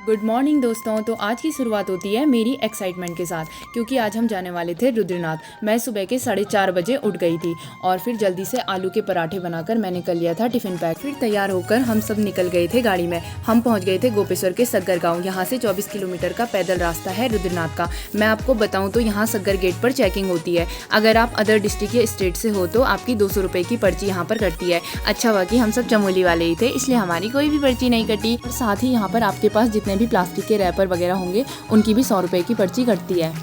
Good morning दोस्तों। तो आज की शुरुआत होती है मेरी एक्साइटमेंट के साथ, क्योंकि आज हम जाने वाले थे रुद्रनाथ। मैं सुबह के 4:30 बजे उठ गई थी और फिर जल्दी से आलू के पराठे बनाकर मैंने कर लिया था टिफ़िन पैक। फिर तैयार होकर हम सब निकल गए थे गाड़ी में। हम पहुंच गए थे गोपेश्वर के सग्गर गाँव। यहाँ से 24 किलोमीटर का पैदल रास्ता है रुद्रनाथ का। मैं आपको बताऊँ तो यहाँ सग्गर गेट पर चेकिंग होती है। अगर आप अदर डिस्ट्रिक्ट या स्टेट से हो तो आपकी 200 रुपये की पर्ची यहाँ पर कटती है। अच्छा हुआ कि हम सब चमोली वाले ही थे, इसलिए हमारी कोई भी पर्ची नहीं कटी। और साथ ही यहाँ पर आपके पास जितने भी प्लास्टिक के रैपर वगैरह होंगे उनकी भी 100 रुपये की पर्ची कटती है।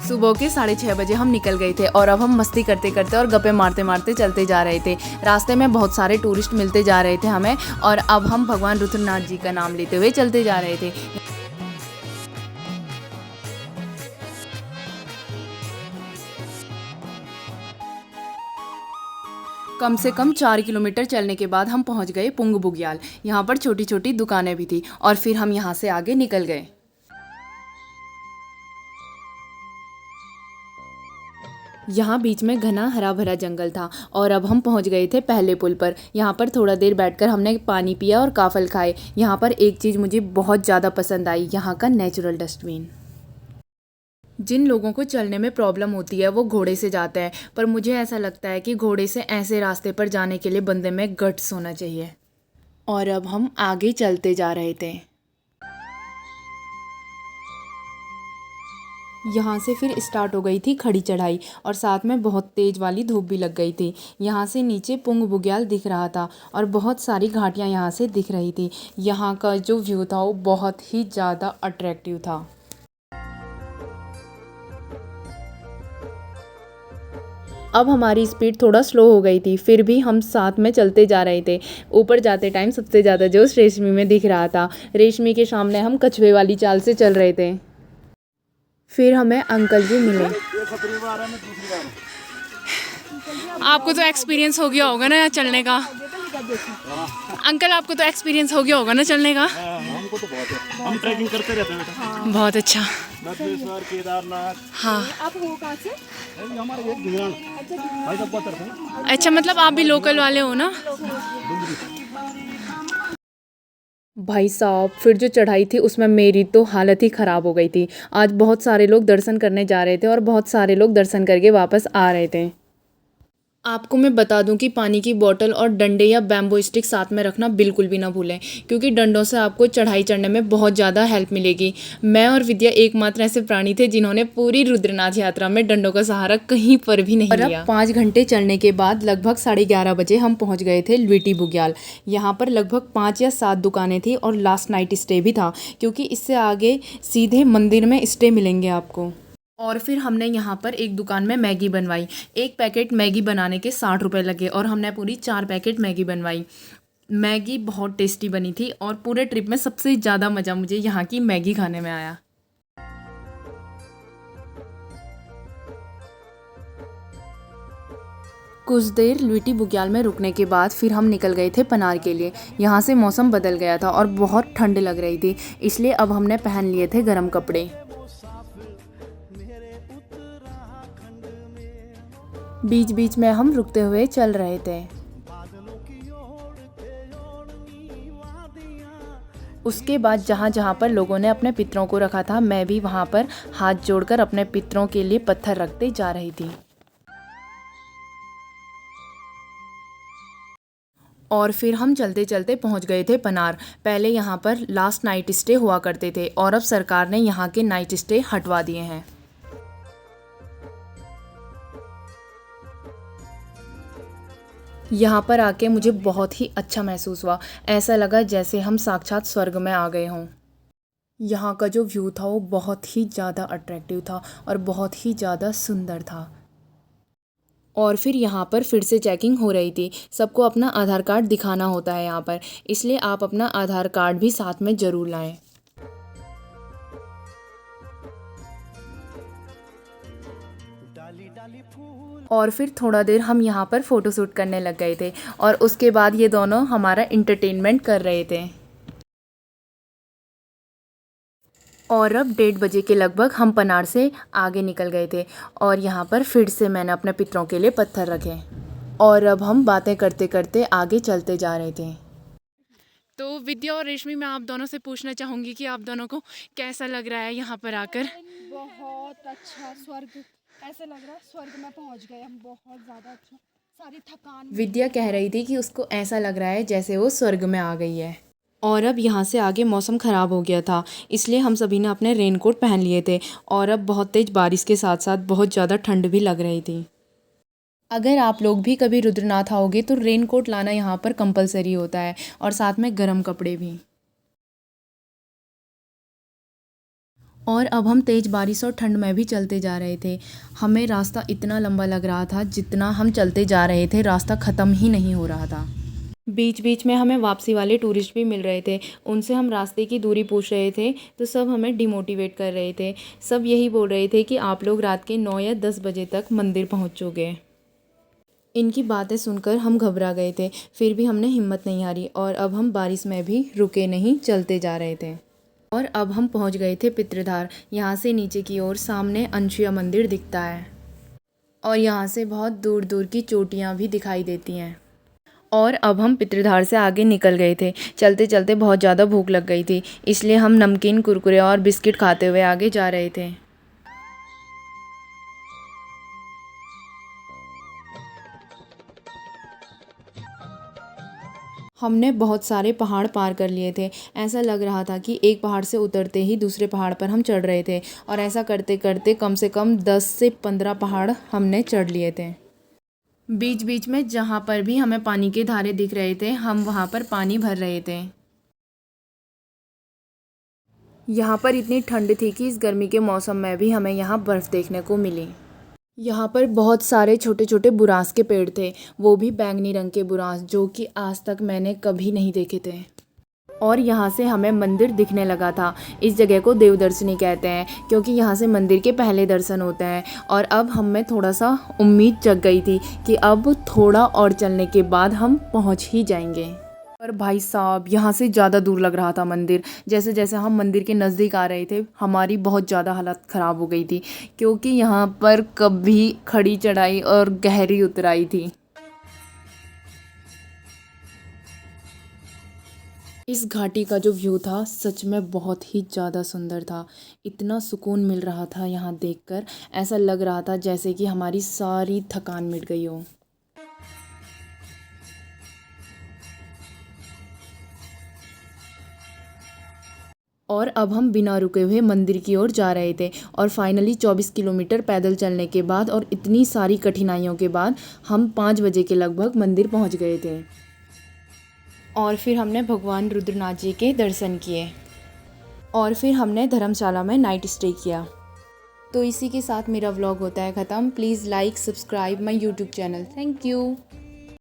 सुबह के 6:30 बजे हम निकल गए थे और अब हम मस्ती करते करते और गप्पे मारते मारते चलते जा रहे थे। रास्ते में बहुत सारे टूरिस्ट मिलते जा रहे थे हमें, और अब हम भगवान रुद्रनाथ जी का नाम लेते हुए चलते जा रहे थे। कम से कम 4 किलोमीटर चलने के बाद हम पहुंच गए पुंग बुग्याल। यहाँ पर छोटी छोटी दुकानें भी थी और फिर हम यहाँ से आगे निकल गए। यहाँ बीच में घना हरा भरा जंगल था और अब हम पहुँच गए थे पहले पुल पर। यहाँ पर थोड़ा देर बैठकर हमने पानी पिया और काफल खाए। यहाँ पर एक चीज़ मुझे बहुत ज़्यादा पसंद आई, यहाँ का नेचुरल डस्टबिन। जिन लोगों को चलने में प्रॉब्लम होती है वो घोड़े से जाते हैं, पर मुझे ऐसा लगता है कि घोड़े से ऐसे रास्ते पर जाने के लिए बंदे में गट्स होना चाहिए। और अब हम आगे चलते जा रहे थे। यहाँ से फिर स्टार्ट हो गई थी खड़ी चढ़ाई और साथ में बहुत तेज़ वाली धूप भी लग गई थी। यहाँ से नीचे पुंग बुग्याल दिख रहा था और बहुत सारी घाटियाँ यहाँ से दिख रही थी। यहाँ का जो व्यू था वो बहुत ही ज़्यादा अट्रैक्टिव था। अब हमारी स्पीड थोड़ा स्लो हो गई थी, फिर भी हम साथ में चलते जा रहे थे। ऊपर जाते टाइम सबसे ज़्यादा जोश रेशमी में दिख रहा था। रेशमी के सामने हम कछुए वाली चाल से चल रहे थे। फिर हमें अंकल जी मिले। आपको तो एक्सपीरियंस हो गया होगा ना चलने का। अंकल आपको तो एक्सपीरियंस हो गया होगा ना चलने का। हमको तो बहुत है, हम ट्रैकिंग करते रहते हैं बेटा। बहुत अच्छा। बद्रेश्वर, केदारनाथ। हाँ, आप हो कहाँ से? हमारे एक भिंगरान भाई साहब तरफ है। अच्छा, मतलब आप भी लोकल वाले हो ना। भाई साहब, फिर जो चढ़ाई थी उसमें मेरी तो हालत ही ख़राब हो गई थी। आज बहुत सारे लोग दर्शन करने जा रहे थे और बहुत सारे लोग दर्शन करके वापस आ रहे थे। आपको मैं बता दूं कि पानी की बोतल और डंडे या बैम्बो स्टिक साथ में रखना बिल्कुल भी ना भूलें, क्योंकि डंडों से आपको चढ़ाई चढ़ने में बहुत ज़्यादा हेल्प मिलेगी। मैं और विद्या एकमात्र ऐसे प्राणी थे जिन्होंने पूरी रुद्रनाथ यात्रा में डंडों का सहारा कहीं पर भी नहीं लिया। 5 घंटे चलने के बाद लगभग 11:30 बजे हम पहुँच गए थे ल्विटी बुग्याल। यहाँ पर लगभग 5 या 7 दुकानें थी और लास्ट नाइट स्टे भी था, क्योंकि इससे आगे सीधे मंदिर में स्टे मिलेंगे आपको। और फिर हमने यहाँ पर एक दुकान में मैगी बनवाई। एक पैकेट मैगी बनाने के 60 रुपये लगे और हमने पूरी 4 पैकेट मैगी बनवाई। मैगी बहुत टेस्टी बनी थी और पूरे ट्रिप में सबसे ज़्यादा मज़ा मुझे यहाँ की मैगी खाने में आया। कुछ देर ल्विटी बुग्याल में रुकने के बाद फिर हम निकल गए थे पनार के लिए। यहाँ से मौसम बदल गया था और बहुत ठंड लग रही थी, इसलिए अब हमने पहन लिए थे गर्म कपड़े। बीच बीच में हम रुकते हुए चल रहे थे। उसके बाद जहाँ जहाँ पर लोगों ने अपने पितरों को रखा था, मैं भी वहाँ पर हाथ जोड़कर अपने पितरों के लिए पत्थर रखते जा रही थी। और फिर हम चलते चलते पहुँच गए थे पनार। पहले यहाँ पर लास्ट नाइट स्टे हुआ करते थे और अब सरकार ने यहाँ के नाइट स्टे हटवा दिए हैं। यहाँ पर आके मुझे बहुत ही अच्छा महसूस हुआ। ऐसा लगा जैसे हम साक्षात स्वर्ग में आ गए हों। यहाँ का जो व्यू था वो बहुत ही ज़्यादा अट्रैक्टिव था और बहुत ही ज़्यादा सुंदर था। और फिर यहाँ पर फिर से चेकिंग हो रही थी। सबको अपना आधार कार्ड दिखाना होता है यहाँ पर, इसलिए आप अपना आधार कार्ड भी साथ में ज़रूर लाएं। और फिर थोड़ा देर हम यहाँ पर फ़ोटो शूट करने लग गए थे और उसके बाद ये दोनों हमारा इंटरटेनमेंट कर रहे थे। और अब 1:30 बजे के लगभग हम पनार से आगे निकल गए थे और यहाँ पर फिर से मैंने अपने पितरों के लिए पत्थर रखे और अब हम बातें करते करते आगे चलते जा रहे थे। तो विद्या और रेशमी, मैं आप दोनों से पूछना चाहूँगी कि आप दोनों को कैसा लग रहा है यहाँ पर आकर? बहुत अच्छा, स्वर्ग ऐसे लग रहा है, स्वर्ग में पहुंच गए हम। बहुत ज़्यादा अच्छा, सारी थकान विद्या कह रही थी कि उसको ऐसा लग रहा है जैसे वो स्वर्ग में आ गई है। और अब यहाँ से आगे मौसम ख़राब हो गया था, इसलिए हम सभी ने अपने रेनकोट पहन लिए थे और अब बहुत तेज़ बारिश के साथ साथ बहुत ज़्यादा ठंड भी लग रही थी। अगर आप लोग भी कभी रुद्रनाथ आओगे तो रेनकोट लाना यहाँ पर कंपलसरी होता है और साथ में गर्म कपड़े भी। और अब हम तेज़ बारिश और ठंड में भी चलते जा रहे थे। हमें रास्ता इतना लंबा लग रहा था, जितना हम चलते जा रहे थे रास्ता ख़त्म ही नहीं हो रहा था। बीच बीच में हमें वापसी वाले टूरिस्ट भी मिल रहे थे, उनसे हम रास्ते की दूरी पूछ रहे थे तो सब हमें डिमोटिवेट कर रहे थे। सब यही बोल रहे थे कि आप लोग रात के 9 या 10 बजे तक मंदिर पहुँचोगे। इनकी बातें सुनकर हम घबरा गए थे, फिर भी हमने हिम्मत नहीं हारी और अब हम बारिश में भी रुके नहीं, चलते जा रहे थे। और अब हम पहुंच गए थे पितृधार। यहाँ से नीचे की ओर सामने अनसुया मंदिर दिखता है और यहाँ से बहुत दूर दूर की चोटियाँ भी दिखाई देती हैं। और अब हम पितृधार से आगे निकल गए थे। चलते चलते बहुत ज़्यादा भूख लग गई थी, इसलिए हम नमकीन, कुरकुरे और बिस्किट खाते हुए आगे जा रहे थे। हमने बहुत सारे पहाड़ पार कर लिए थे। ऐसा लग रहा था कि एक पहाड़ से उतरते ही दूसरे पहाड़ पर हम चढ़ रहे थे और ऐसा करते करते कम से कम 10 से 15 पहाड़ हमने चढ़ लिए थे। बीच बीच में जहाँ पर भी हमें पानी के धारे दिख रहे थे, हम वहाँ पर पानी भर रहे थे। यहाँ पर इतनी ठंड थी कि इस गर्मी के मौसम में भी हमें यहाँ बर्फ़ देखने को मिली। यहाँ पर बहुत सारे छोटे छोटे बुरांस के पेड़ थे, वो भी बैंगनी रंग के बुरांस, जो कि आज तक मैंने कभी नहीं देखे थे। और यहाँ से हमें मंदिर दिखने लगा था। इस जगह को देवदर्शनी कहते हैं क्योंकि यहाँ से मंदिर के पहले दर्शन होते हैं। और अब हमें थोड़ा सा उम्मीद जग गई थी कि अब थोड़ा और चलने के बाद हम पहुँच ही जाएंगे। पर भाई साहब, यहाँ से ज़्यादा दूर लग रहा था मंदिर। जैसे जैसे हम मंदिर के नज़दीक आ रहे थे, हमारी बहुत ज़्यादा हालत ख़राब हो गई थी क्योंकि यहाँ पर कभी खड़ी चढ़ाई और गहरी उतराई थी। इस घाटी का जो व्यू था सच में बहुत ही ज़्यादा सुंदर था। इतना सुकून मिल रहा था यहाँ देखकर, ऐसा लग रहा था जैसे कि हमारी सारी थकान मिट गई हो। और अब हम बिना रुके हुए मंदिर की ओर जा रहे थे और फाइनली 24 किलोमीटर पैदल चलने के बाद और इतनी सारी कठिनाइयों के बाद हम 5 बजे के लगभग मंदिर पहुंच गए थे। और फिर हमने भगवान रुद्रनाथ जी के दर्शन किए और फिर हमने धर्मशाला में नाइट स्टे किया। तो इसी के साथ मेरा व्लॉग होता है ख़त्म। Please like, subscribe my YouTube channel. Thank you.